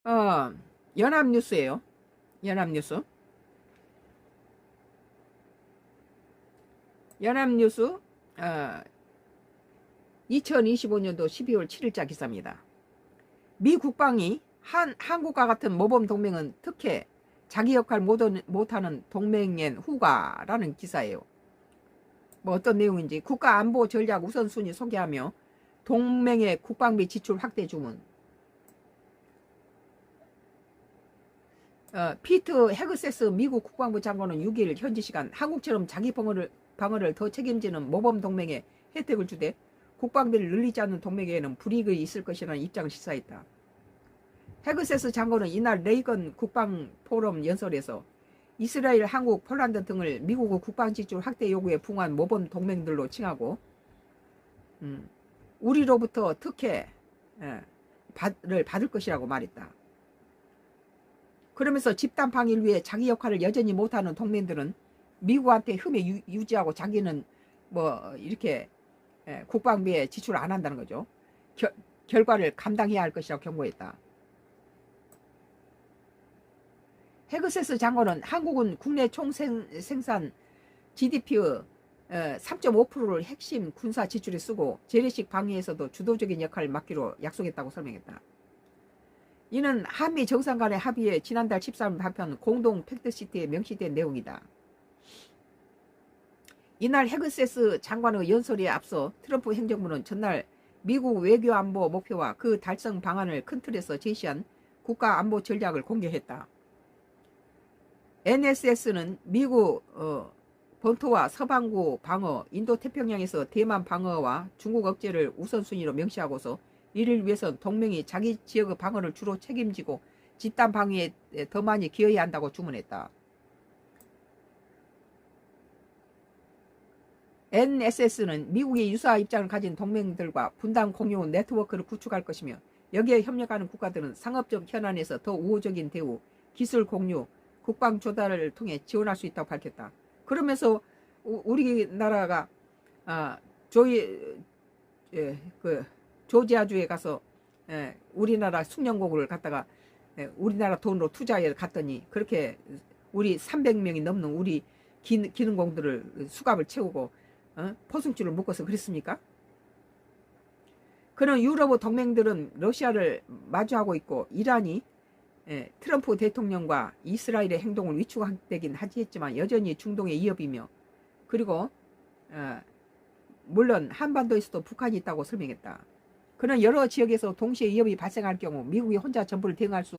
어, 연합뉴스예요. 연합뉴스. 연합뉴스 2025년도 12월 7일자 기사입니다. 미 국방이 한국과 같은 모범 동맹은 특혜, 자기 역할 못하는 동맹엔 후가라는 기사예요. 뭐 어떤 내용인지 국가안보 전략 우선순위 소개하며 동맹의 국방비 지출 확대 주문. 피트 헤그세스 미국 국방부 장관은 6일 현지 시간 한국처럼 자기 방어를 더 책임지는 모범 동맹에 혜택을 주되 국방비를 늘리지 않는 동맹에는 불이익이 있을 것이라는 입장을 시사했다. 헤그세스 장관은 이날 레이건 국방포럼 연설에서 이스라엘, 한국, 폴란드 등을 미국의 국방 지출 확대 요구에 부응한 모범 동맹들로 칭하고 우리로부터 특혜를 받을 것이라고 말했다. 그러면서 집단 방위를 위해 자기 역할을 여전히 못하는 동맹들은 미국한테 흠에 유지하고 자기는 뭐 이렇게 국방비에 지출 안 한다는 거죠. 결과를 감당해야 할 것이라고 경고했다. 헤그세스 장관은 한국은 국내 총생산 GDP의 3.5%를 핵심 군사 지출에 쓰고 재래식 방위에서도 주도적인 역할을 맡기로 약속했다고 설명했다. 이는 한미 정상 간의 합의에 지난달 13일 발표한 공동 팩트시트에 명시된 내용이다. 이날 헤그세스 장관의 연설에 앞서 트럼프 행정부는 전날 미국 외교안보 목표와 그 달성 방안을 큰 틀에서 제시한 국가안보 전략을 공개했다. NSS는 미국 본토와 서반구 방어, 인도태평양에서 대만 방어와 중국 억제를 우선순위로 명시하고서 이를 위해선 동맹이 자기 지역의 방어를 주로 책임지고 집단 방위에 더 많이 기여해야 한다고 주문했다. NSS는 미국의 유사 입장을 가진 동맹들과 분담 공유 네트워크를 구축할 것이며 여기에 협력하는 국가들은 상업적 현안에서 더 우호적인 대우, 기술 공유, 국방 조달을 통해 지원할 수 있다고 밝혔다. 그러면서 우리나라가 조지아주에 가서 우리나라 숙련고를 갖다가 우리나라 돈으로 투자해 갔더니 그렇게 우리 300명이 넘는 우리 기능공들을 수갑을 채우고 포승줄을 묶어서 그랬습니까? 그런 유럽의 동맹들은 러시아를 마주하고 있고 이란이 트럼프 대통령과 이스라엘의 행동을 위축되긴 하지만 여전히 중동의 위협이며 그리고 물론 한반도에서도 북한이 있다고 설명했다. 그는 여러 지역에서 동시에 위협이 발생할 경우 미국이 혼자 전부를 대응할 수